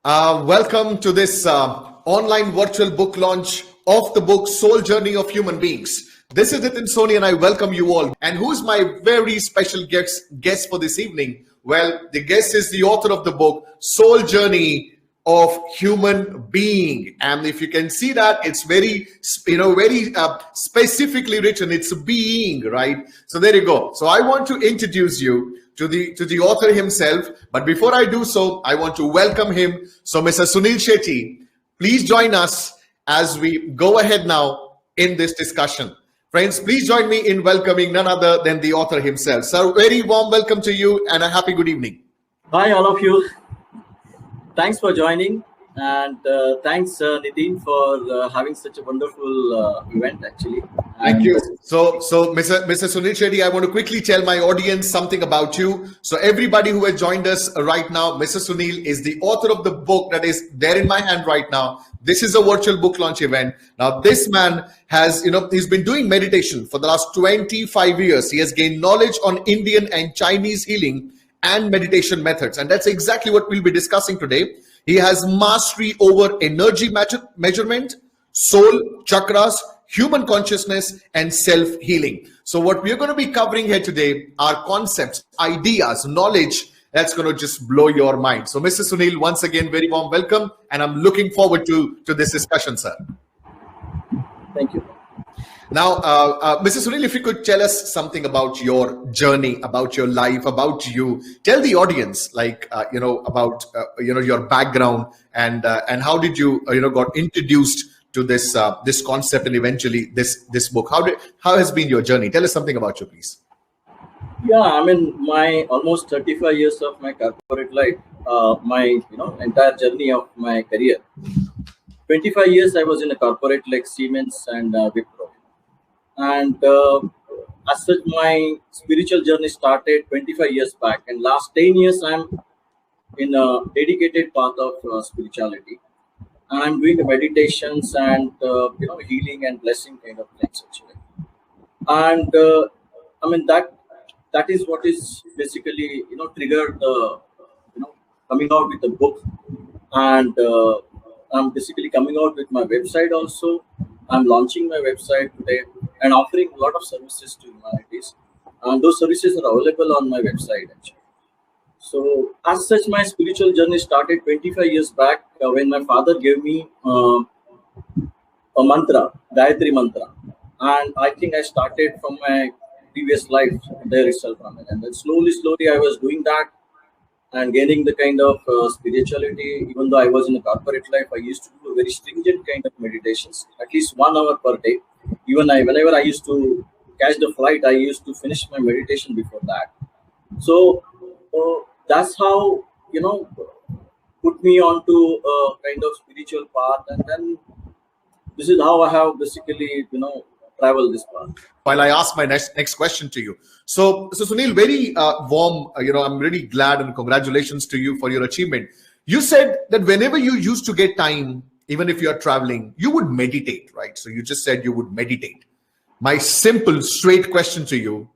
Welcome to this online virtual book launch of the book Soul Journey of Human Beings. This is Nitin Soni and I welcome you all. And who's my very special guest for this evening? Well, the guest is the author of the book Soul Journey of Human Being. And if you can see that, it's very specifically written. It's a being, right? So there you go. So I want to introduce you to the author himself. But before I do so, I want to welcome him. So Mr. Sunil Shetty, please join us as we go ahead now in this discussion. Friends, please join me in welcoming none other than the author himself. So very warm welcome to you and a happy good evening. Hi, all of you. Thanks for joining. And thanks, Nitin, for having such a wonderful event, actually. Thank you. So Mr. Sunil Shetty, I want to quickly tell my audience something about you. So everybody who has joined us right now, Mr. Sunil is the author of the book that is there in my hand right now. This is a virtual book launch event. Now, this man has, he's been doing meditation for the last 25 years. He has gained knowledge on Indian and Chinese healing and meditation methods. And that's exactly what we'll be discussing today. He has mastery over energy measurement, soul, chakras, human consciousness, and self-healing. So what we're going to be covering here today are concepts, ideas, knowledge that's going to just blow your mind. So Mr. Sunil, once again, very warm welcome. And I'm looking forward to this discussion, sir. Thank you. Now, Mr. Sunil, if you could tell us something about your journey, about your life, about you, tell the audience, about your background and how did you got introduced to this concept and eventually this book. How has been your journey? Tell us something about you, please. Yeah, I mean, my almost 35 years of my corporate life, my entire journey of my career. 25 years I was in a corporate like Siemens and Wipro. And as such, my spiritual journey started 25 years back. And last 10 years, I'm in a dedicated path of spirituality. And I'm doing the meditations and, healing and blessing kind of things, actually. And that is what is basically, triggered the, coming out with the book. And I'm basically coming out with my website also. I'm launching my website today and offering a lot of services to humanities. And those services are available on my website, actually. So as such, my spiritual journey started 25 years back when my father gave me a mantra, Gayatri mantra. And I think I started from my previous life there itself. And then slowly, I was doing that and gaining the kind of spirituality. Even though I was in a corporate life, I used to do a very stringent kind of meditations, at least 1 hour per day. Even whenever I used to catch the flight, I used to finish my meditation before that. So that's how, put me onto a kind of spiritual path. And then this is how I have basically, traveled this path. While I ask my next question to you. So Sunil, very warm, I'm really glad and congratulations to you for your achievement. You said that whenever you used to get time, even if you're traveling, you would meditate, right? So you just said you would meditate. My simple, straight question to you,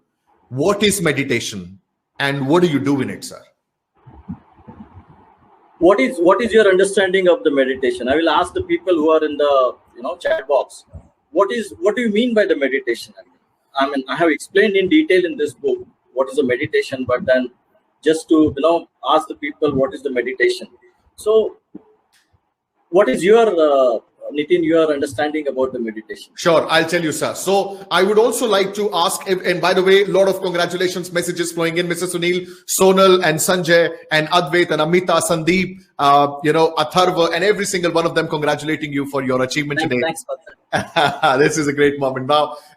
what is meditation and what do you do in it, sir? What is your understanding of the meditation? I will ask the people who are in the chat box. What do you mean by the meditation? I mean, I have explained in detail in this book what is a meditation, but then just to ask the people what is the meditation. So, what is your Nitin, your understanding about the meditation? Sure, I'll tell you, sir. So I would also like to ask, and by the way, a lot of congratulations messages flowing in, Mr. Sunil, Sonal and Sanjay and Advait and Amita, Sandeep, Atharva, and every single one of them congratulating you for your achievement today. Thanks for that. This is a great moment.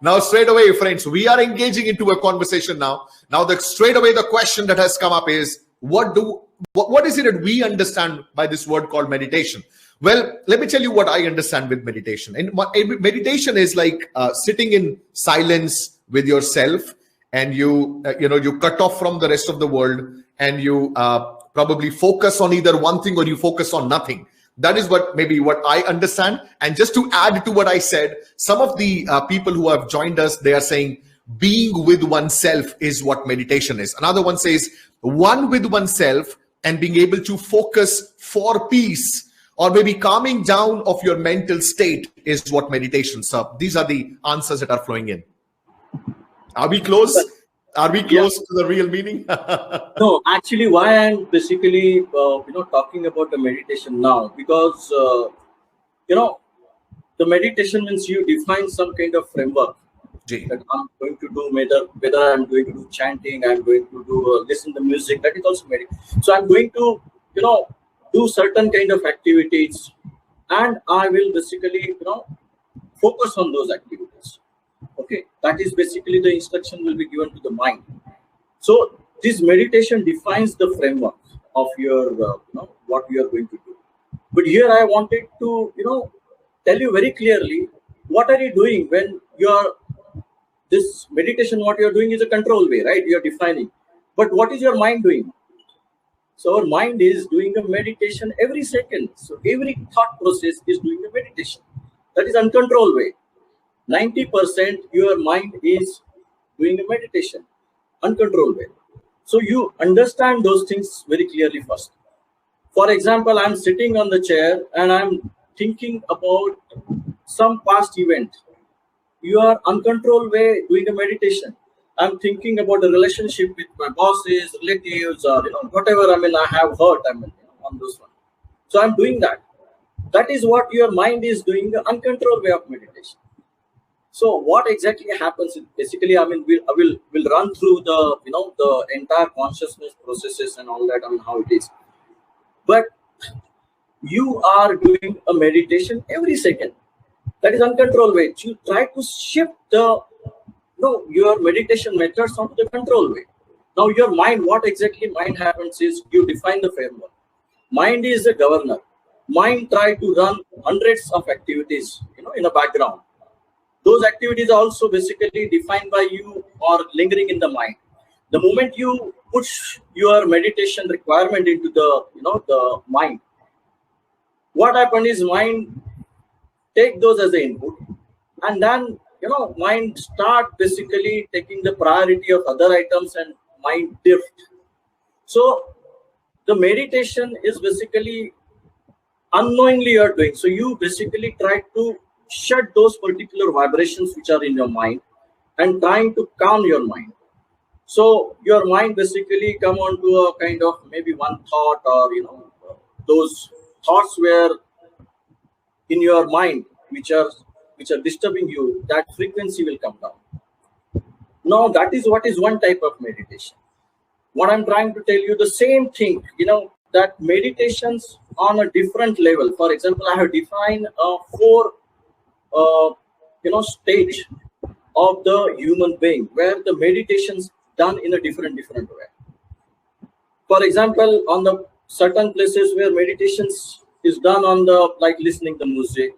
Now straight away, friends, we are engaging into a conversation now. Now, straight away, the question that has come up is, what is it that we understand by this word called meditation? Well, let me tell you what I understand with meditation. And meditation is like sitting in silence with yourself, and you cut off from the rest of the world, and you probably focus on either one thing or you focus on nothing. That is what I understand. And just to add to what I said, some of the people who have joined us, they are saying being with oneself is what meditation is. Another one says one with oneself and being able to focus for peace or maybe calming down of your mental state is what meditation serves. These are the answers that are flowing in. Are we close? Are we close to the real meaning? No, actually, why I'm basically talking about the meditation now, because the meditation means you define some kind of framework that I'm going to do, whether I'm going to do chanting, I'm going to do listen to music, that is also meditation. So I'm going to do certain kind of activities, and I will basically focus on those activities. Okay, that is basically the instruction will be given to the mind. So this meditation defines the framework of your what you are going to do. But here I wanted to tell you very clearly, what are you doing when you are this meditation? What you are doing is a control way, right? You are defining, but what is your mind doing? So our mind is doing a meditation every second. So every thought process is doing a meditation. That is uncontrolled way. 90% your mind is doing a meditation, uncontrolled way. So you understand those things very clearly first. For example, I'm sitting on the chair and I'm thinking about some past event. You are uncontrolled way doing a meditation. I'm thinking about the relationship with my bosses, relatives, or whatever. I have hurt. On this one. So I'm doing that. That is what your mind is doing, the uncontrolled way of meditation. So what exactly happens? Basically, we'll run through the the entire consciousness processes and all that. How it is. But you are doing a meditation every second. That is uncontrolled way. You try to shift your meditation methods onto the control way. Now your mind, what exactly mind happens is you define the framework. Mind is a governor. Mind try to run hundreds of activities in the background. Those activities are also basically defined by you or lingering in the mind. The moment you push your meditation requirement into the mind, what happens is mind take those as an input, and then mind start basically taking the priority of other items and mind drift. So the meditation is basically unknowingly you're doing. So you basically try to shut those particular vibrations which are in your mind and trying to calm your mind. So your mind basically come on to a kind of maybe one thought, or those thoughts where in your mind which are disturbing you, that frequency will come down. Now that is what is one type of meditation. What I'm trying to tell you, the same thing, that meditations on a different level. For example, I have defined four stage of the human being where the meditations done in a different way. For example, on the certain places where meditations is done on the like listening to music.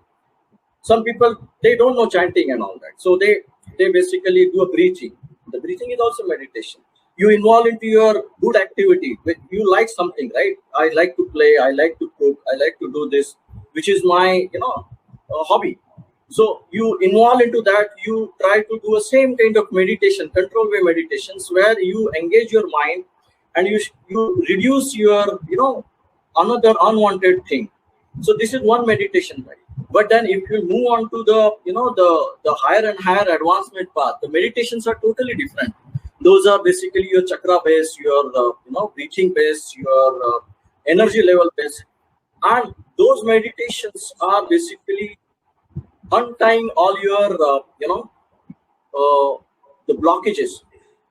Some people, they don't know chanting and all that, so they basically do a breathing. The breathing is also meditation. You involve into your good activity. When you like something, right? I like to play, I like to cook, I like to do this, which is my hobby. So you involve into that, you try to do a same kind of meditation, control way meditations, where you engage your mind and you reduce your another unwanted thing. So this is one meditation, right? But then if you move on to the higher and higher advancement path, the meditations are totally different. Those are basically your chakra base, your breathing base, your energy level base, and those meditations are basically untying all your the blockages,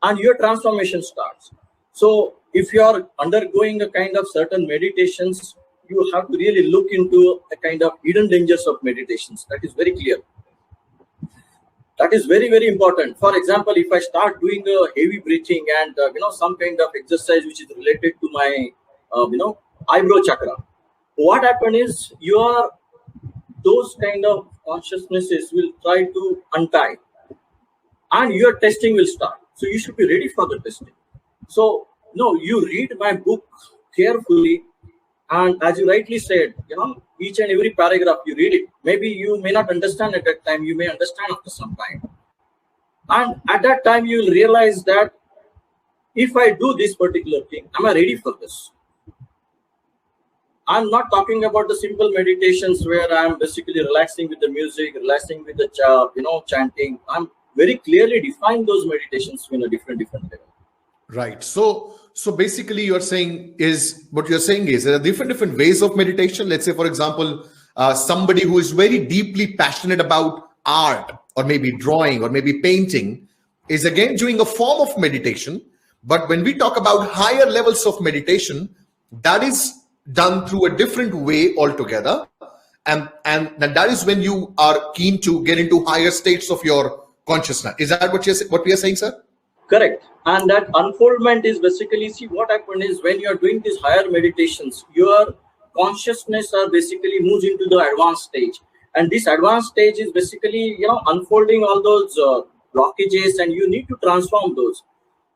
and your transformation starts. So if you are undergoing a kind of certain meditations, you have to really look into a kind of hidden dangers of meditations. That is very clear. That is very, very important. For example, if I start doing a heavy breathing and some kind of exercise which is related to my eyebrow chakra, what happens is those kind of consciousnesses will try to untie, and your testing will start. So you should be ready for the testing. So you read my book carefully, and as you rightly said, each and every paragraph you read it. Maybe you may not understand at that time, you may understand after some time, and at that time you will realize that if I do this particular thing, am I ready for this? I'm not talking about the simple meditations where I'm basically relaxing with the music, relaxing with the chanting. I'm very clearly define those meditations in a different level. Right. So basically, what you're saying is there are different ways of meditation. Let's say, for example, somebody who is very deeply passionate about art, or maybe drawing, or maybe painting, is again doing a form of meditation. But when we talk about higher levels of meditation, that is done through a different way altogether, and that is when you are keen to get into higher states of your consciousness. Is that what we are saying, sir? Correct. And that unfoldment is basically, see, what happened is when you're doing these higher meditations, your consciousness are basically moves into the advanced stage. And this advanced stage is basically, unfolding all those blockages, and you need to transform those.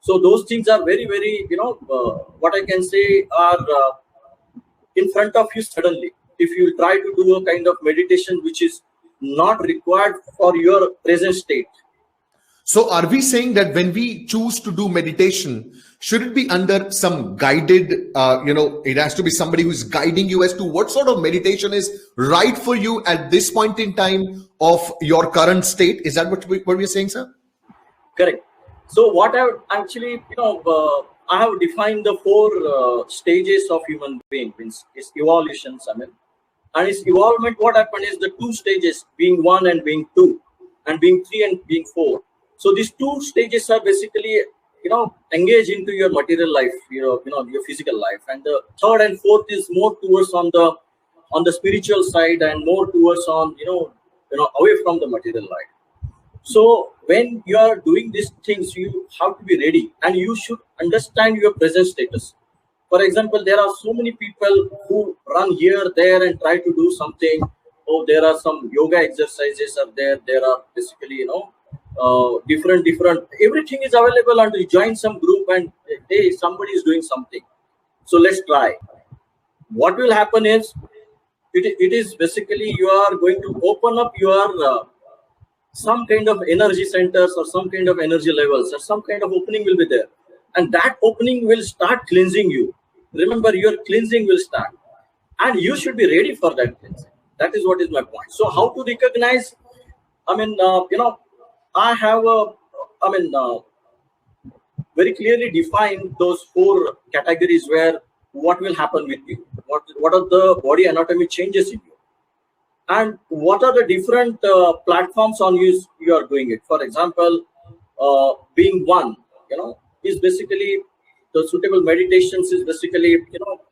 So those things are very, very, what I can say are in front of you suddenly. If you try to do a kind of meditation which is not required for your present state. So are we saying that when we choose to do meditation, should it be under some guided, it has to be somebody who's guiding you as to what sort of meditation is right for you at this point in time of your current state? Is that what we're saying, sir? Correct. So what I actually, I have defined the four stages of human being, means its evolutions, and its evolvement. What happened is the two stages, being one and being two, and being three and being four. So these two stages are basically, engage into your material life, your physical life, and the third and fourth is more towards on the spiritual side, and more towards on away from the material life. So when you are doing these things, you have to be ready, and you should understand your present status. For example, there are so many people who run here, there, and try to do something. Oh, there are some yoga exercises are there. There are basically, different. Everything is available, and you join some group, and hey, somebody is doing something. So let's try. What will happen is, it is basically you are going to open up your some kind of energy centers, or some kind of energy levels, or some kind of opening will be there, and that opening will start cleansing you. Remember, your cleansing will start, and you should be ready for that cleansing. That is what is my point. So how to recognize? I have very clearly defined those four categories where what will happen with you, what are the body anatomy changes in you, and what are the different platforms on you are doing it. For example, being one, is basically the suitable meditations is basically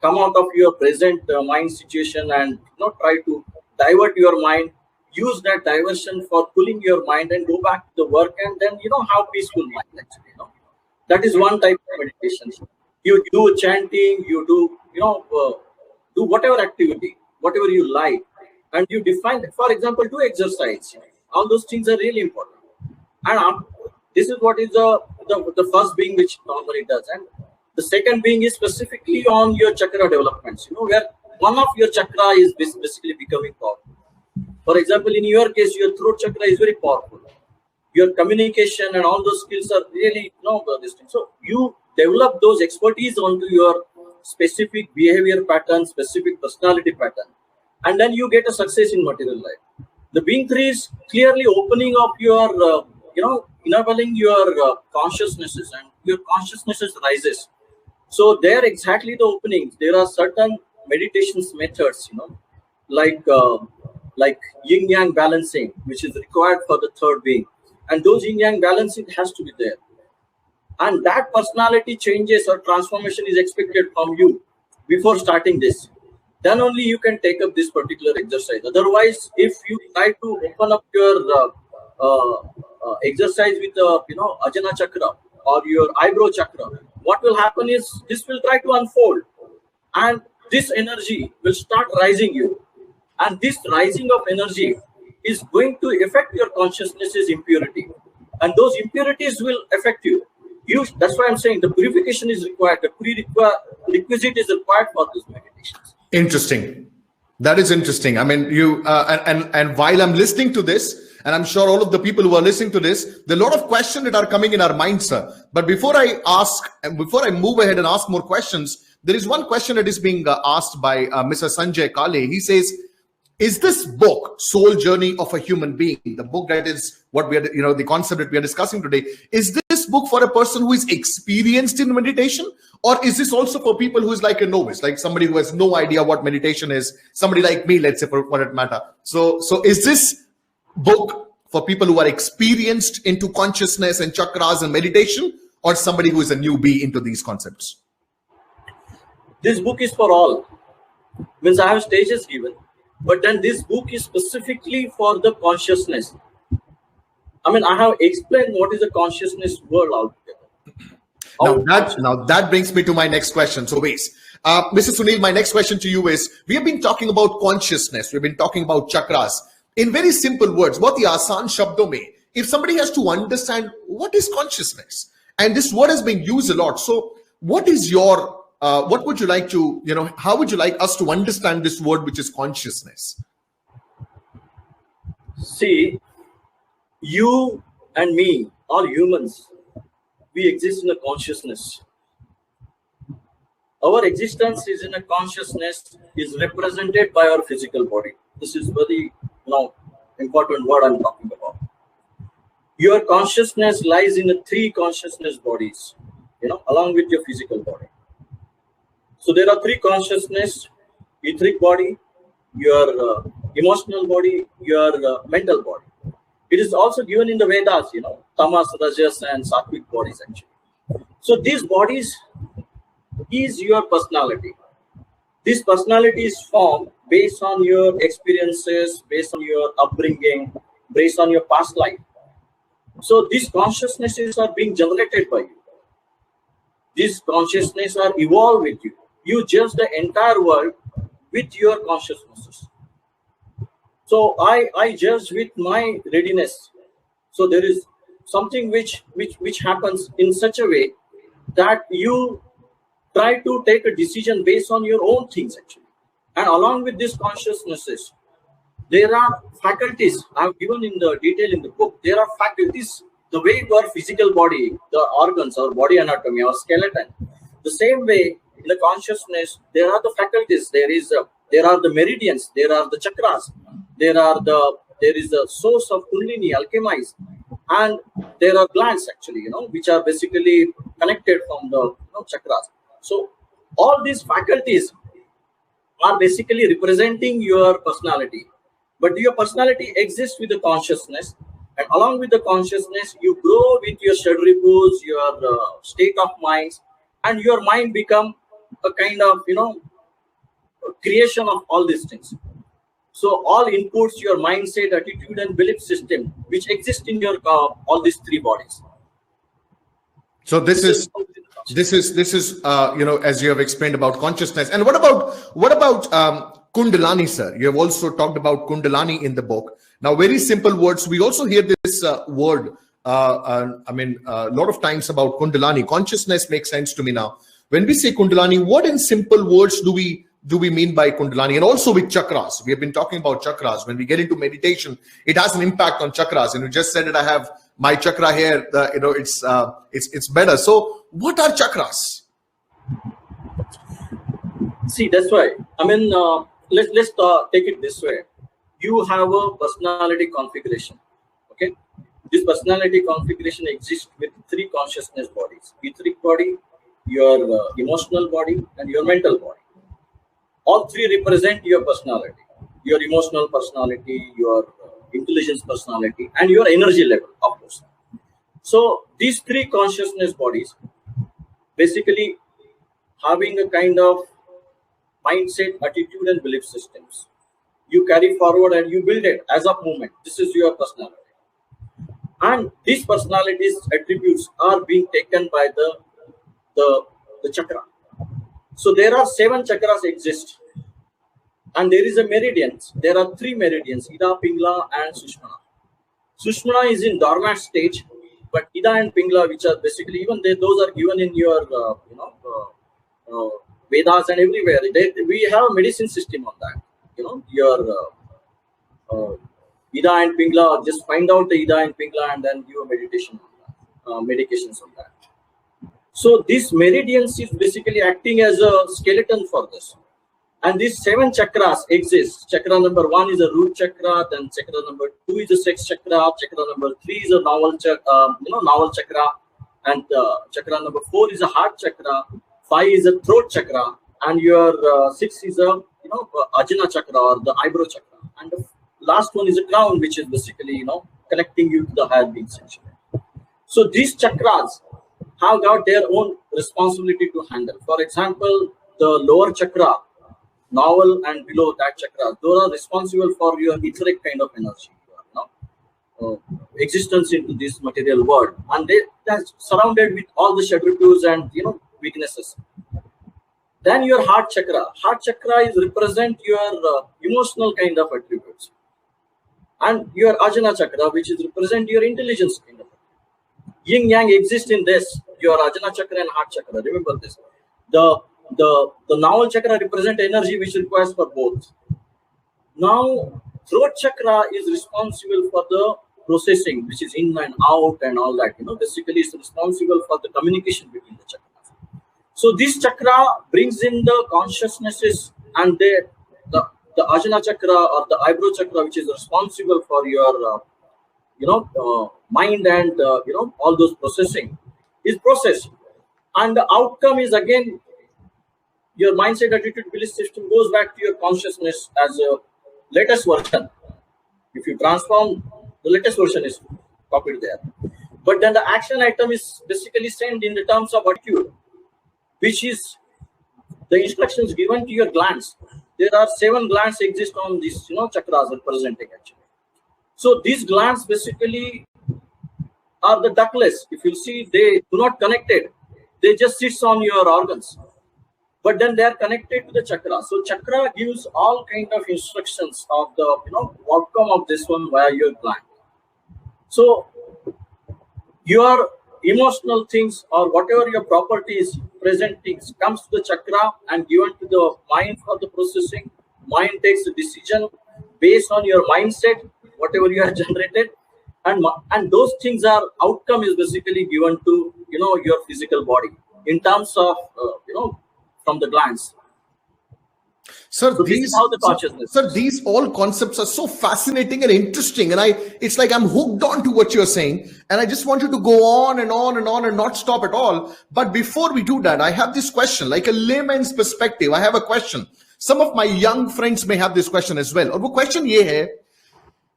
come out of your present mind situation, and try to divert your mind, use that diversion for pulling your mind and go back to the work, and then have peaceful mind actually. That is one type of meditation. You do chanting, you do do whatever activity, whatever you like, and you define that. For example, do exercise. All those things are really important. And this is what is the first being which normally does, and the second being is specifically on your chakra developments. Where one of your chakra is basically becoming powerful. For example, in your case, your throat chakra is very powerful. Your communication and all those skills are really this thing. So you develop those expertise onto your specific behavior pattern, specific personality pattern, and then you get a success in material life. The being three is clearly opening up your, enabling your consciousnesses, and your consciousnesses rises. So there exactly the openings. There are certain meditations methods, like yin yang balancing, which is required for the third being, and those yin yang balancing has to be there. And that personality changes or transformation is expected from you before starting this. Then only you can take up this particular exercise. Otherwise, if you try to open up your exercise with Ajna chakra or your eyebrow chakra, what will happen is this will try to unfold, and this energy will start rising you, and this rising of energy is going to affect your consciousness's impurity, and those impurities will affect you. That's why I'm saying the purification is required. The prerequisite is required for these meditations. Interesting. That is interesting. I mean, you and while I'm listening to this, and I'm sure all of the people who are listening to this, there are a lot of questions that are coming in our minds, sir. But before I move ahead and ask more questions, there is one question that is being asked by Mr. Sanjay Kale. He says, is this book Soul Journey of a Human Being, the book that is what we are, the concept that we are discussing today, is this book for a person who is experienced in meditation, or is this also for people who is like a novice, like somebody who has no idea what meditation is, somebody like me, let's say, for that matter? So is this book for people who are experienced into consciousness and chakras and meditation, or somebody who is a newbie into these concepts? This book is for all. Means I have stages given, but then this book is specifically for the consciousness. I mean, I have explained what is the consciousness world out there. Now that brings me to my next question. So, Mr. Sunil, my next question to you is: we have been talking about consciousness, we've been talking about chakras. In very simple words, बहुत ही आसान शब्दों में, if somebody has to understand what is consciousness, and this word has been used a lot, so what is your what would you like to, how would you like us to understand this word, which is consciousness? See, you and me, all humans, we exist in a consciousness. Our existence is in a consciousness, is represented by our physical body. This is very important word I'm talking about. Your consciousness lies in the three consciousness bodies, along with your physical body. So there are three consciousness: etheric body, your emotional body, your mental body. It is also given in the Vedas, tamas, rajas, and sattvic bodies actually. So these bodies is your personality. This personality is formed based on your experiences, based on your upbringing, based on your past life. So these consciousnesses are being generated by you. These consciousnesses are evolved with you. You judge the entire world with your consciousnesses. So I judge with my readiness. So there is something which happens in such a way that you try to take a decision based on your own things actually. And along with these consciousnesses, there are faculties I've given in the detail in the book. There are faculties, the way your physical body, the organs, or body anatomy, or skeleton, the same way in the consciousness, there are the faculties. There are the meridians. There are the chakras. There is the source of kundalini, alchemized, and there are glands actually, which are basically connected from the chakras. So all these faculties are basically representing your personality. But your personality exists with the consciousness, and along with the consciousness, you grow with your shadripus, your state of minds, and your mind become a kind of creation of all these things. So all inputs, your mindset, attitude, and belief system, which exist in your all these three bodies. So this is as you have explained about consciousness. And what about Kundalani, sir? You have also talked about Kundalani in the book. Now, very simple words. We also hear this word. A lot of times about Kundalani. Consciousness makes sense to me now. When we say Kundalani, what in simple words do we mean by Kundalani? And also with chakras. We have been talking about chakras. When we get into meditation, it has an impact on chakras. And you just said that I have my chakra here. It's better. So, what are chakras? See, that's why. Let's take it this way. You have a personality configuration. Okay, this personality configuration exists with three consciousness bodies: etheric body, your emotional body, and your mental body. All three represent your personality: your emotional personality, your intelligence personality, and your energy level, of course. So these three consciousness bodies basically having a kind of mindset, attitude, and belief systems. You carry forward and you build it as a movement. This is your personality. And these personalities attributes are being taken by the chakra. So there are 7 chakras exist, and there is a meridians. There are 3 meridians: Ida, Pingla, and Sushmana. Sushmana is in dormant stage, but Ida and Pingla, which are basically those are given in your Vedas and everywhere. We have a medicine system on that. Your Ida and Pingla. Just find out the Ida and Pingla and then do a meditation on that, medications on that. So these meridians is basically acting as a skeleton for this. And these 7 chakras exist. Chakra number 1 is a root chakra, then chakra number 2 is a sex chakra, chakra number 3 is a navel chakra, and chakra number 4 is a heart chakra, 5 is a throat chakra, and your 6 is a ajna chakra or the eyebrow chakra, and the last one is a crown, which is basically connecting you to the higher beings. So these chakras have got their own responsibility to handle. For example, the lower chakra, navel and below that chakra, those are responsible for your etheric kind of energy, existence into this material world, and they're surrounded with all the shadows and weaknesses. Then your heart chakra is represent your emotional kind of attributes, and your ajna chakra, which is represent your intelligence kind of. Yin yang exist in this, your ajna chakra and heart chakra. Remember this. The navel chakra represent energy which requires for both. Now, throat chakra is responsible for the processing, which is in and out and all that. Basically, it's responsible for the communication between the chakras. So this chakra brings in the consciousnesses, and the ajna chakra or the eyebrow chakra, which is responsible for your mind and all those processing, is processed, and the outcome is again your mindset, attitude, belief system goes back to your consciousness as a latest version. If you transform, the latest version is copied there. But then the action item is basically sent in the terms of attitude, which is the instructions given to your glands. There are 7 glands exist on these chakras representing actually. So these glands basically are the ductless. If you see, they do not connect it. They just sits on your organs. But then they are connected to the chakra. So chakra gives all kind of instructions of the outcome of this one via your gland. So your emotional things or whatever your properties, present things, comes to the chakra and given to the mind for the processing. Mind takes a decision based on your mindset, whatever you have generated, and those things are outcome is basically given to your physical body in terms of from the glands. Sir, So this is how the consciousness. Sir, these all concepts are so fascinating and interesting, and it's like I'm hooked on to what you're saying, and I just want you to go on and on and on and not stop at all. But before we do that, I have this question, like a layman's perspective. I have a question. Some of my young friends may have this question as well. और वो question ये है,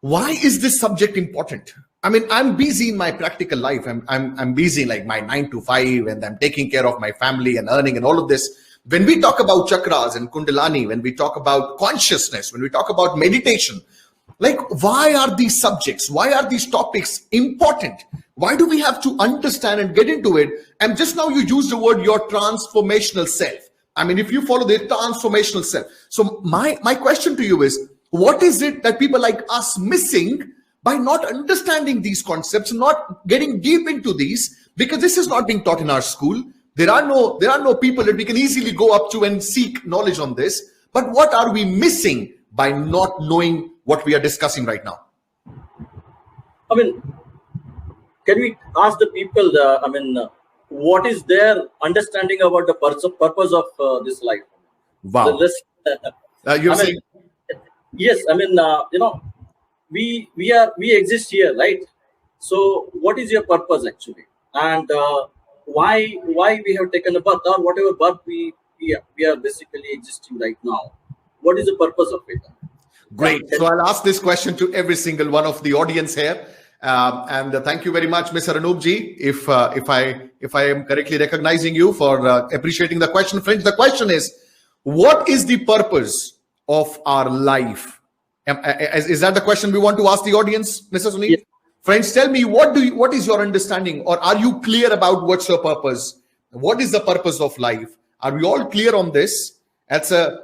why is this subject important? I mean, I'm busy in my practical life. I'm busy like my 9 to 5, and I'm taking care of my family and earning and all of this. When we talk about chakras and kundalani, when we talk about consciousness, when we talk about meditation, like, why are these subjects, why are these topics important? Why do we have to understand and get into it? And just now you used the word your transformational self. I mean, if you follow the transformational self. So my question to you is, what is it that people like us missing by not understanding these concepts, not getting deep into these? Because this is not being taught in our school. There are no people that we can easily go up to and seek knowledge on this. But what are we missing by not knowing what we are discussing right now? I mean, can we ask the people, what is their understanding about the purpose of this life? Wow. You're saying? Yes, we exist here, right? So what is your purpose actually? And why we have taken a birth, or whatever birth we are basically existing right now? What is the purpose of it? Great. So I'll ask this question to every single one of the audience here. And thank you very much, Mr. Anoopji, if I am correctly recognizing you, for appreciating the question. Friends, the question is, what is the purpose of our life? Is that the question we want to ask the audience, Mr. Sunil? Yes. Friends, tell me, what is your understanding, or are you clear about what's your purpose? What is the purpose of life? Are we all clear on this?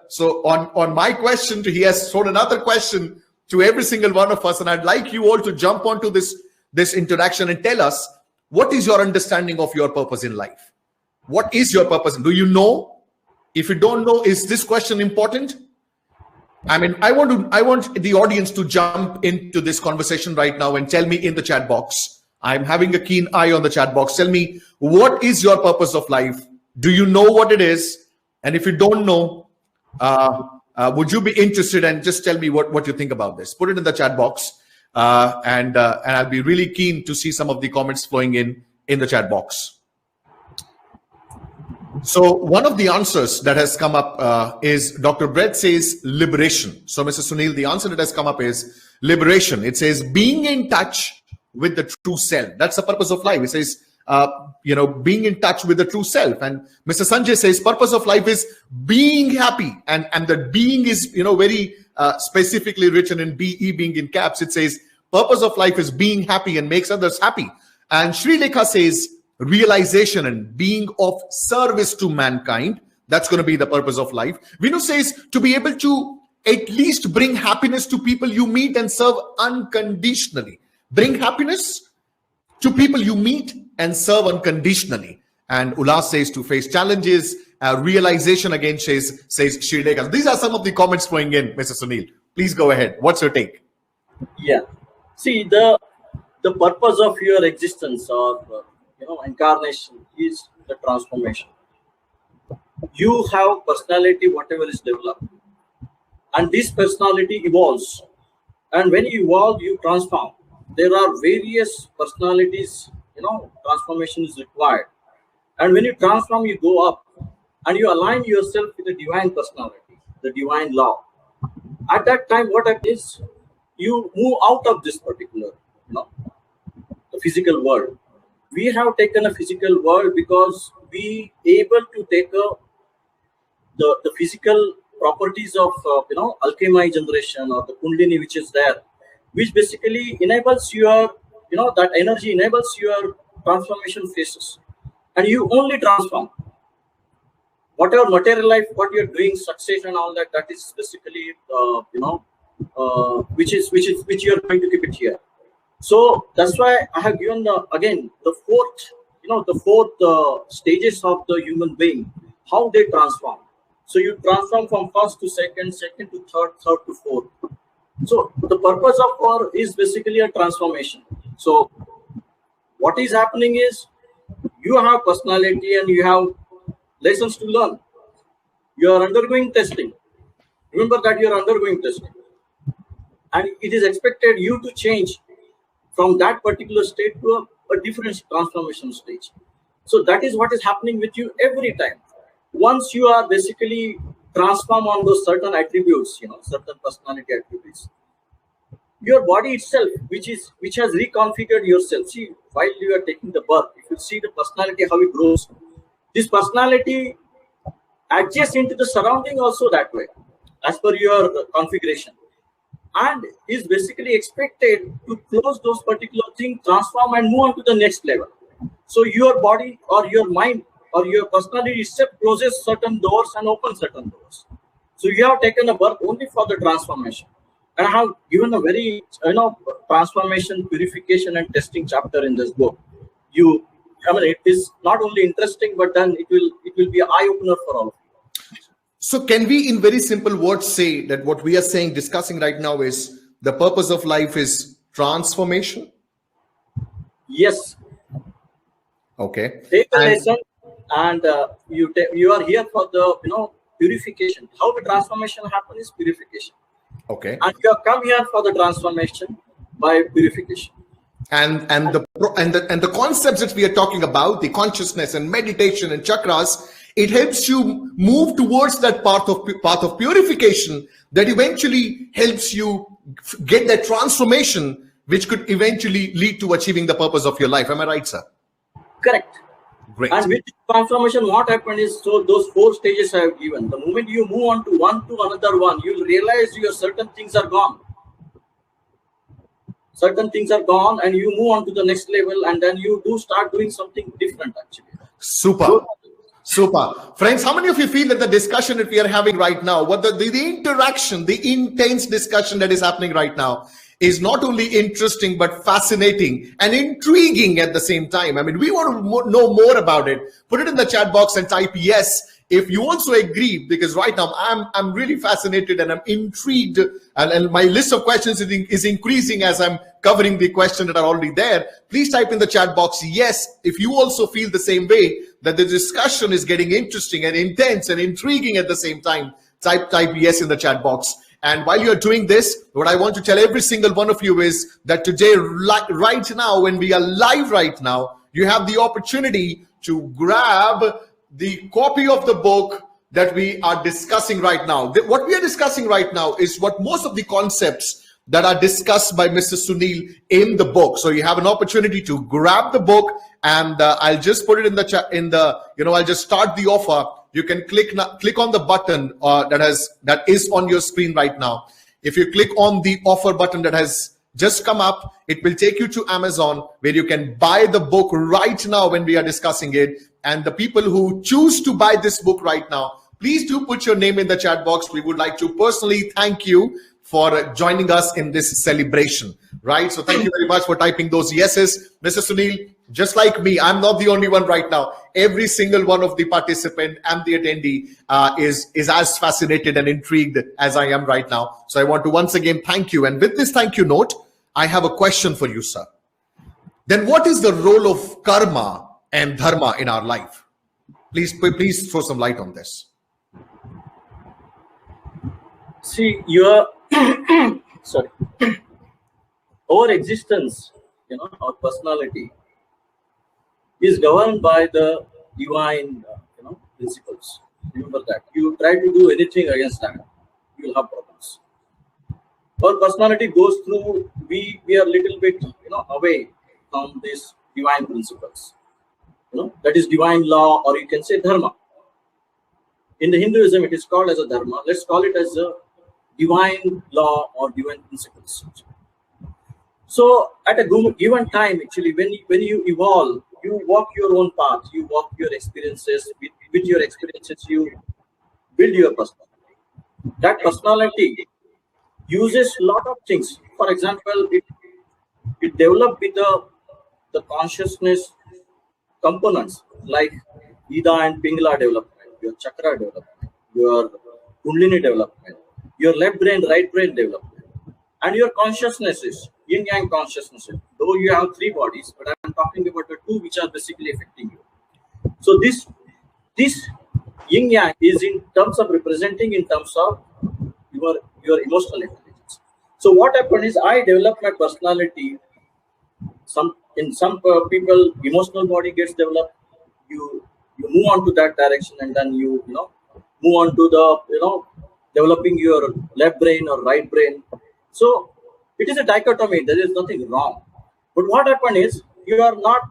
So on my question, he has thrown another question to every single one of us, and I'd like you all to jump onto this interaction and tell us, what is your understanding of your purpose in life? What is your purpose? Do you know? If you don't know, is this question important? I mean, I want the audience to jump into this conversation right now and tell me in the chat box, I'm having a keen eye on the chat box. Tell me, what is your purpose of life? Do you know what it is? And if you don't know, would you be interested? And just tell me what you think about this. Put it in the chat box, and I'll be really keen to see some of the comments flowing in the chat box. So one of the answers that has come up is Dr. Brett says liberation. So Mr. Sunil, the answer that has come up is liberation. It says being in touch with the true self. That's the purpose of life. It says, being in touch with the true self. And Mr. Sanjay says purpose of life is being happy. And that being is, very specifically written in BE, being in caps. It says purpose of life is being happy and makes others happy. And Sri Lekha says realization and being of service to mankind. That's going to be the purpose of life. Vinu says to be able to at least bring happiness to people you meet and serve unconditionally. Bring happiness to people you meet and serve unconditionally. And Ulas says to face challenges. Realization again says Sri Lekha. These are some of the comments flowing in, Mr. Sunil. Please go ahead. What's your take? Yeah. See, the purpose of your existence or incarnation is the transformation. You have personality, whatever is developed, and this personality evolves. And when you evolve, you transform. There are various personalities, transformation is required. And when you transform, you go up and you align yourself with the divine personality, the divine law. At that time, what happens? You move out of this particular, the physical world. We have taken a physical world because we able to take the physical properties of alchemy generation or the kundalini which is there, which basically enables your that energy enables your transformation phases, and you only transform. Whatever material life, what you're doing, success and all that, that is basically which you're going to keep it here. So that's why I have given the fourth stages of the human being, how they transform. So you transform from first to second, second to third, third to fourth. So the purpose of war is basically a transformation. So what is happening is you have personality and you have lessons to learn. You are undergoing testing. Remember that you are undergoing testing. And it is expected you to change from that particular state to a different transformation stage. So that is what is happening with you every time. Once you are basically transform on those certain attributes, certain personality attributes, your body itself, which has reconfigured yourself. See, while you are taking the birth, if you see the personality, how it grows, this personality adjusts into the surrounding also that way, as per your configuration, and is basically expected to close those particular things, transform and move on to the next level. So your body or your mind or your personality itself closes certain doors and opens certain doors. So you have taken a birth only for the transformation. And I have given a very transformation, purification and testing chapter in this book. It is not only interesting, but then it will be an eye opener for all of you. So can we in very simple words say that what we are discussing right now is the purpose of life is transformation? Yes. Okay. Take a lesson and you are here for the purification. How the transformation happens is purification. Okay. And you have come here for the transformation by purification. And the concepts that we are talking about, the consciousness and meditation and chakras, it helps you move towards that path of purification that eventually helps you get that transformation, which could eventually lead to achieving the purpose of your life. Am I right, sir? Correct. Great. And with transformation, what happened is, so those 4 stages I have given. The moment you move on to one to another one, you will realize your certain things are gone. Certain things are gone, and you move on to the next level, and then you do start doing something different actually. Super. Friends, how many of you feel that the discussion that we are having right now, what the interaction, the intense discussion that is happening right now is not only interesting, but fascinating and intriguing at the same time? I mean, we want to know more about it. Put it in the chat box and type yes If you also agree, because right now I'm really fascinated and I'm intrigued, and my list of questions is increasing as I'm covering the questions that are already there. Please type in the chat box yes if you also feel the same way, that the discussion is getting interesting and intense and intriguing at the same time. Type yes in the chat box. And while you're doing this, what I want to tell every single one of you is that today, right now, when we are live right now, you have the opportunity to grab the copy of the book that we are discussing right now. What we are discussing right now is what most of the concepts that are discussed by Mr. Sunil in the book. So you have an opportunity to grab the book, and I'll just put it in the chat. I'll just start the offer. You can click on the button that is on your screen right now. If you click on the offer button that has just come up, it will take you to Amazon, where you can buy the book right now when we are discussing it. And the people who choose to buy this book right now, please do put your name in the chat box. We would like to personally thank you for joining us in this celebration, right? So thank you very much for typing those yeses. Mr. Sunil, just like me, I'm not the only one right now. Every single one of the participant and the attendee is as fascinated and intrigued as I am right now. So I want to once again thank you. And with this thank you note, I have a question for you, sir. Then what is the role of karma and dharma in our life? Please throw some light on this. See, your sorry, our existence, our personality is governed by the divine, principles. Remember that. You try to do anything against that, you will have problems. Our personality goes through. We are a little bit, away from these divine principles. That is divine law, or you can say dharma. In the Hinduism, it is called as a dharma. Let's call it as a divine law or divine principles. So at a given time, actually, when you evolve, you walk your own path, you walk your experiences. With your experiences, you build your personality. That personality uses a lot of things. For example, it develops with the consciousness components like Ida and Pingala development, your chakra development, your Kundalini development, your left brain, right brain development, and your consciousnesses, yin yang consciousnesses. Though you have three bodies, but I'm talking about the two which are basically affecting you. So this yin yang is in terms of representing in terms of your emotional intelligence. So what happened is I developed my personality. In some people, emotional body gets developed. You move on to that direction, and then you move on to the developing your left brain or right brain. So it is a dichotomy. There is nothing wrong. But what happened is you are not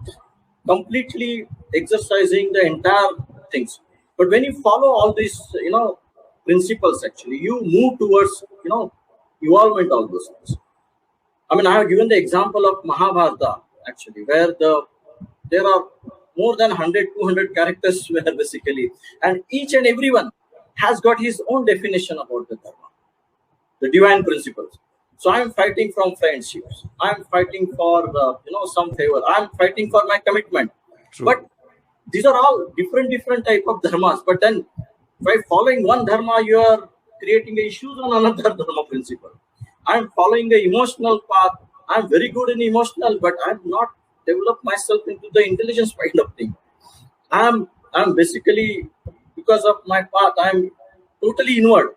completely exercising the entire things. But when you follow all these principles, actually you move towards evolvement, all those things. I mean, I have given the example of Mahabharata, actually, where there are more than 100, 200 characters where basically, and each and everyone has got his own definition about the dharma, the divine principles. So I'm fighting from friendships. I'm fighting for some favor. I'm fighting for my commitment. True. But these are all different type of dharmas. But then by following one dharma, you are creating issues on another dharma principle. I'm following the emotional path. I'm very good in emotional, but I'm not developed myself into the intelligence kind of thing. I'm basically, because of my path, I'm totally inward.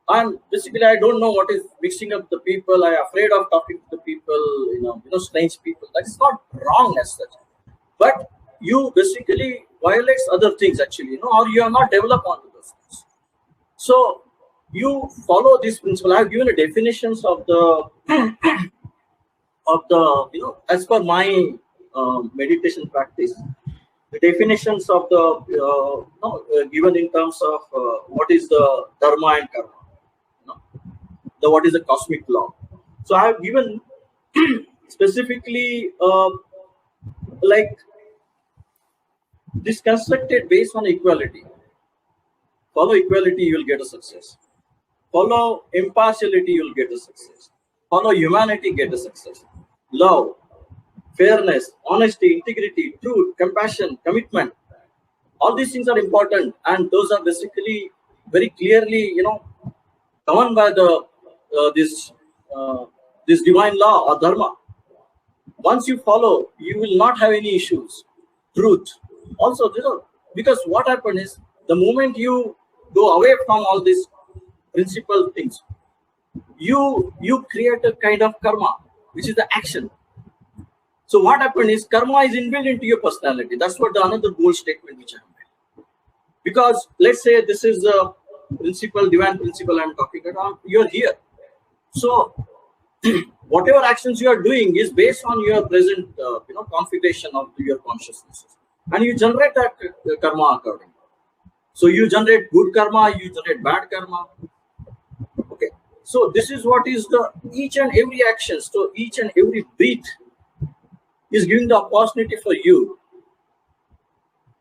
I don't know what is mixing up the people. I'm afraid of talking to the people, strange people. That's not wrong as such. But you basically violates other things actually, or you are not developed onto those things. So you follow this principle. I've given a definitions of the as per my meditation practice, the definitions of the given in terms of what is the dharma and karma, what is the cosmic law. So I have given specifically like this constructed based on equality. Follow equality, you will get a success. Follow impartiality, you will get a success. Follow humanity, get a success. Love, fairness, honesty, integrity, truth, compassion, commitment. All these things are important, and those are basically very clearly, governed by the this this divine law or dharma. Once you follow, you will not have any issues. Truth. Also, because what happens is the moment you go away from all these principal things, you create a kind of karma, which is the action. So what happens is karma is inbuilt into your personality. That's what the another bold statement which I have made. Because let's say this is the principle, divine principle I'm talking about. You're here. So whatever actions you are doing is based on your present, configuration of your consciousness, and you generate that karma accordingly. So you generate good karma, you generate bad karma. Okay. So this is what is the each and every action. So each and every breath is giving the opportunity for you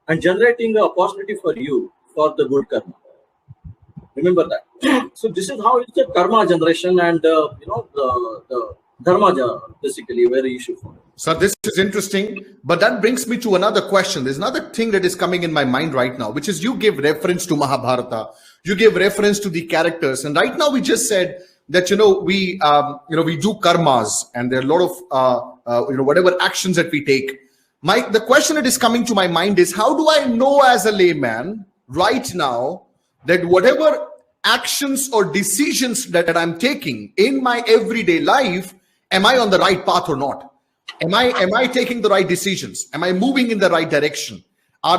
and generating the opportunity for you for the good karma. Remember that. So this is how it's the karma generation, and the dharma basically where you should follow. So this is interesting, but that brings me to another question. There's another thing that is coming in my mind right now, which is you give reference to Mahabharata, you give reference to the characters, and right now we just said that we do karmas, and there are a lot of whatever actions that we take. The question that is coming to my mind is, how do I know as a layman right now that whatever actions or decisions that I'm taking in my everyday life, am I on the right path or not? Am I taking the right decisions? Am I moving in the right direction? Are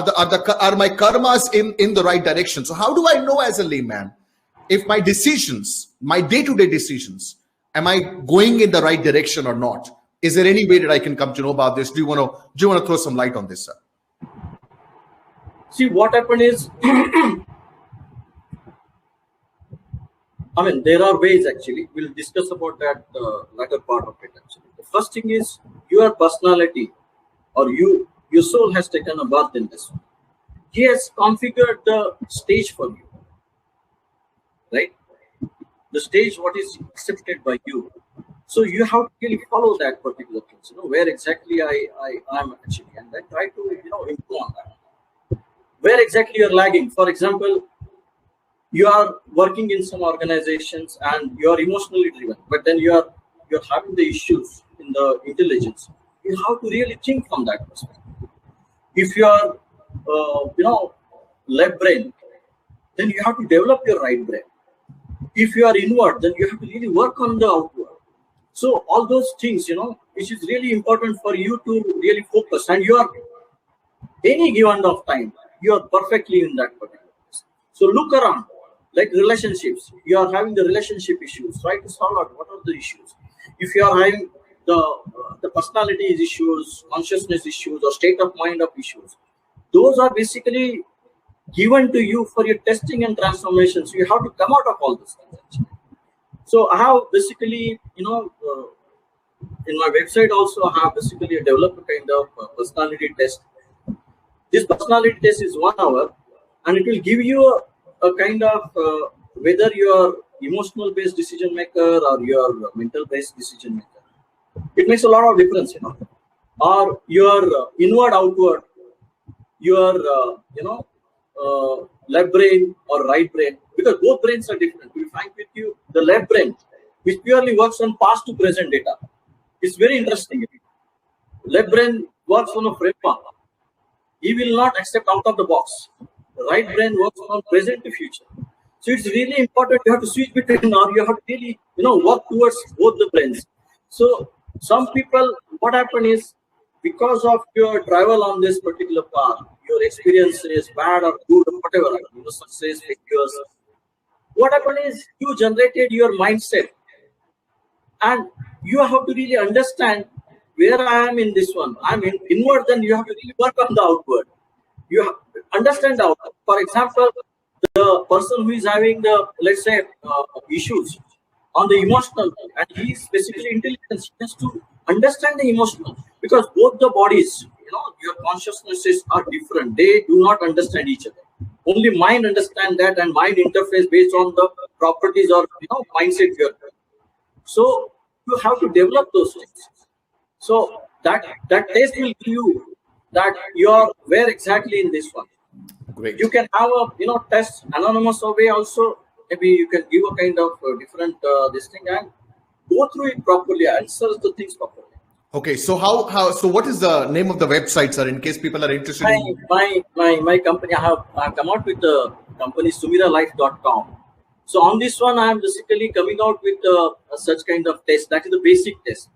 my karmas in the right direction? So how do I know as a layman if my decisions, my day-to-day decisions, am I going in the right direction or not? Is there any way that I can come to know about this? Do you want to throw some light on this, sir? See, what happened is, I mean, there are ways actually. We'll discuss about that latter part of it actually. The first thing is your personality, or your soul has taken a birth in this one. He has configured the stage for you, right? The stage what is accepted by you. So you have to really follow that particular things, where exactly I am actually, and then try to improve on that. Where exactly you're lagging. For example, you are working in some organizations and you are emotionally driven, but then you're having the issues in the intelligence. You have to really think from that perspective. If you are left brain, then you have to develop your right brain. If you are inward, then you have to really work on the outward. So all those things, which is really important for you to really focus, and you are any given of time, you are perfectly in that particular place. So look around, like relationships. You are having the relationship issues. Try to solve out what are the issues. If you are having the personality issues, consciousness issues, or state of mind of issues, those are basically given to you for your testing and transformation. So you have to come out of all those things actually. So I have basically, in my website also I have basically developed a kind of personality test. This personality test is 1 hour, and it will give you a kind of whether you are emotional based decision maker or your mental based decision maker. It makes a lot of difference, or your inward outward, your left brain or right brain, because both brains are different. To be frank with you, the left brain, which purely works on past to present data, is very interesting. Left brain works on a framework. He will not accept out of the box. The right brain works on present to future. So it's really important. You have to switch between, or you have to really work towards both the brains. So some people, what happen is, because of your travel on this particular path, your experience is bad or good or whatever, success, failures, what happened is you generated your mindset, and you have to really understand where I am in this one. I'm inward, then you have to really work on the outward. You have to understand the outward. For example, the person who is having the, let's say, issues on the emotional, and he is basically intelligent, he has to understand the emotional, because both the bodies, your consciousnesses are different. They do not understand each other. Only mind understand that, and mind interface based on the properties or mindset you are. So you have to develop those things. So that test will give you that you are where exactly in this one. Great. You can have a test anonymous survey also. Maybe you can give a kind of different this thing and go through it properly, answer the things properly. Okay, so so what is the name of the website, sir, in case people are interested My in? my company, I have come out with the company sumiralife.com. So on this one, I am basically coming out with such kind of test. That is the basic test.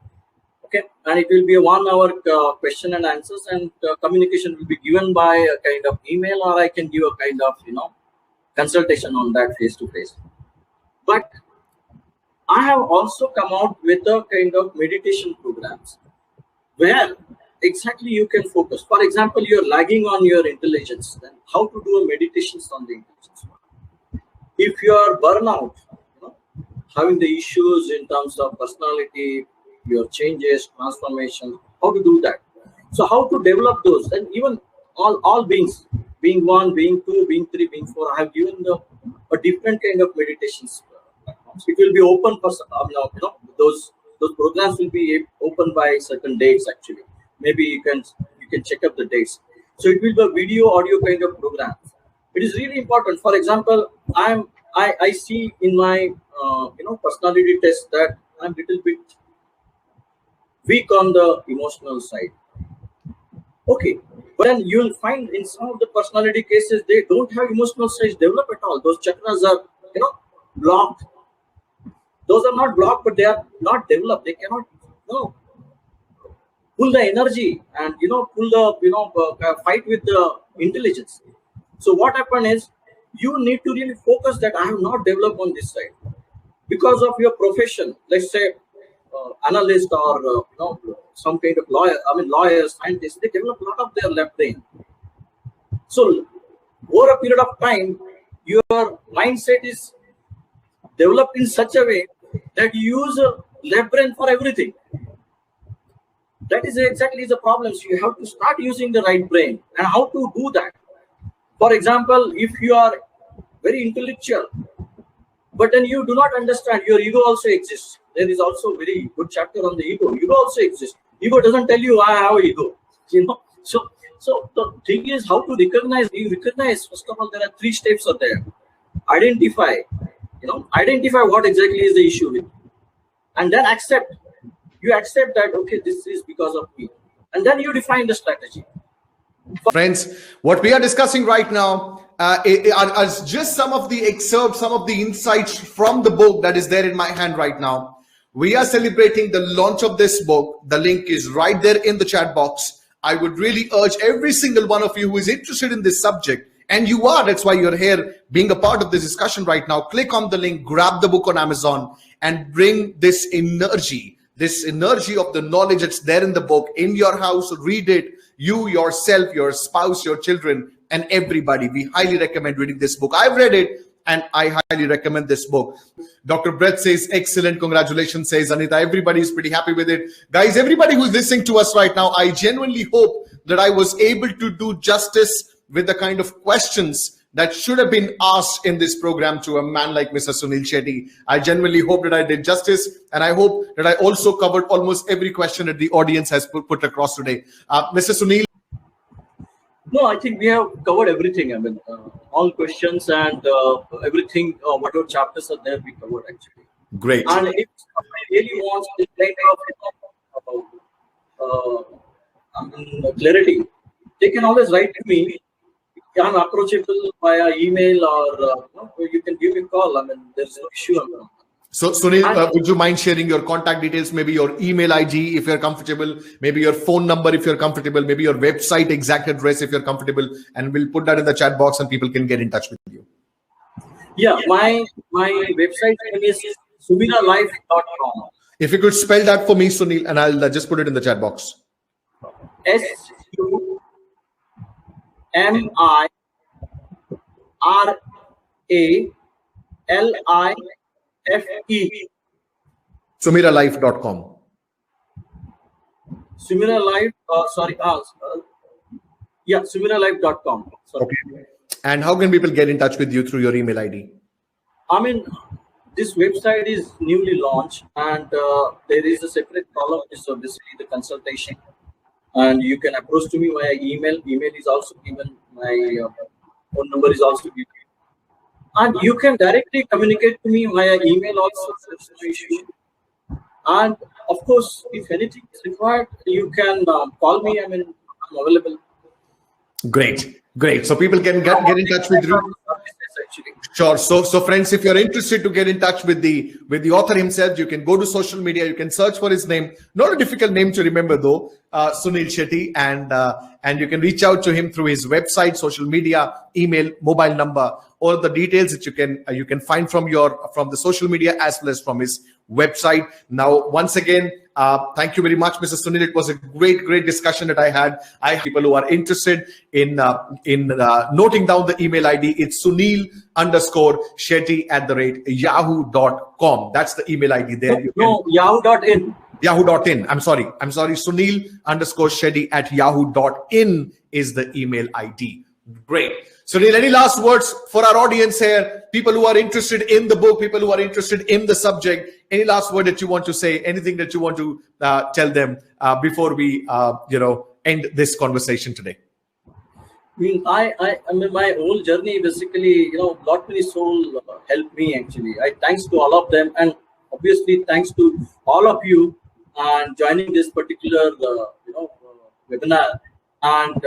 Okay, and it will be a 1 hour question and answers, and communication will be given by a kind of email, or I can give a kind of consultation on that face to face. But I have also come out with a kind of meditation programs where exactly you can focus. For example, you're lagging on your intelligence, then how to do a meditations on the intelligence. If you are burnout, having the issues in terms of personality, your changes, transformation, how to do that. So how to develop those, and even all beings, being 1, being 2, being 3, being 4, I have given a different kind of meditations. It will be open for those programs will be open by certain dates. Actually, maybe you can check up the dates. So it will be a video audio kind of program. It is really important. For example, I see in my personality test that I'm little bit weak on the emotional side. Okay, but then you'll find in some of the personality cases they don't have emotional side developed at all. Those chakras are blocked. Those are not blocked, but they are not developed. They cannot pull the energy and pull the fight with the intelligence. So what happened is you need to really focus that I have not developed on this side because of your profession. Let's say analyst or some kind of lawyer. I mean lawyers, scientists. They develop a lot of their left brain. So over a period of time, your mindset is developed in such a way that you use a left brain for everything. That is exactly the problem. So you have to start using the right brain. And how to do that? For example, if you are very intellectual, but then you do not understand, your ego also exists. There is also a very good chapter on the ego. Ego also exists. Ego doesn't tell you I have ego. So the thing is how to recognize. You recognize, first of all, there are 3 steps are there. Identify. Identify what exactly is the issue with, and then accept. You accept that okay, this is because of me, and then you define the strategy. Friends, what we are discussing right now are just some of the excerpts, some of the insights from the book that is there in my hand right now. We are celebrating the launch of this book. The link is right there in the chat box. I would really urge every single one of you who is interested in this subject, and you are, that's why you're here being a part of this discussion right now. Click on the link, grab the book on Amazon, and bring this energy of the knowledge that's there in the book in your house. Read it, you, yourself, your spouse, your children, and everybody. We highly recommend reading this book. I've read it and I highly recommend this book. Dr. Brett says, excellent, congratulations, says Anita. Everybody is pretty happy with it. Guys, everybody who's listening to us right now, I genuinely hope that I was able to do justice with the kind of questions that should have been asked in this program to a man like Mr. Sunil Shetty. I genuinely hope that I did justice, and I hope that I also covered almost every question that the audience has put across today. Mr. Sunil? No, I think we have covered everything. I mean, all questions and everything, whatever chapters are there, we covered actually. Great. And if somebody really wants this kind of clarity, they can always write to me. I'm approachable via email, or you can give me a call. I mean, there's no issue. So Sunil, would you mind sharing your contact details, maybe your email ID if you're comfortable, maybe your phone number if you're comfortable, maybe your website exact address if you're comfortable, and we'll put that in the chat box and people can get in touch with you. Yeah, my website name is sumiralife.com. If you could spell that for me, Sunil, and I'll just put it in the chat box. SUMIRALIFE. Sumiralife.com. Sumiralife, sumiralife.com. Okay. And how can people get in touch with you through your email ID? I mean, this website is newly launched, and there is a separate column, so basically the consultation. And you can approach to me via email. Email is also given my phone number is also given. And you can directly communicate to me via email also. There's no issue. And of course, if anything is required, you can call me. I mean, I'm available. Great, great. So people can get in touch with you. Actually. Sure. So friends, if you're interested to get in touch with the author himself, you can go to social media. You can search for his name. Not a difficult name to remember though, Sunil Shetty, and you can reach out to him through his website, social media, email, mobile number, all the details that you can find from the social media as well as from his website. Now, once again, thank you very much, Mr. Sunil. It was a great discussion that I had. I have people who are interested in noting down the email ID. It's Sunil_Shetty@yahoo.com. That's the email ID there. No, yahoo.in. Yahoo.in. I'm sorry. Sunil_Shetty@yahoo.in is the email ID. Great. Sunil, any last words for our audience here? People who are interested in the book, people who are interested in the subject. Any last word that you want to say? Anything that you want to tell them before we, end this conversation today? I mean, my whole journey basically, lot many soul helped me actually. Thanks to all of them, and obviously thanks to all of you and joining this particular webinar. And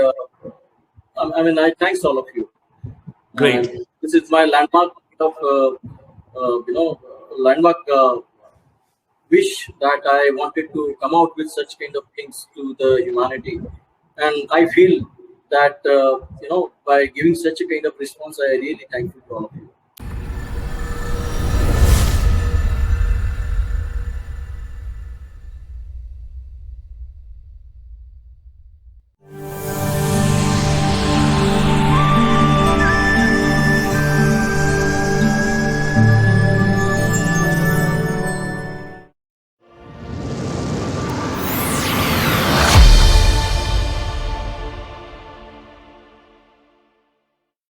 I thanks all of you. Great. And this is my landmark of wish that I wanted to come out with such kind of things to the humanity, and I feel that by giving such a kind of response, I really thank you to all of you.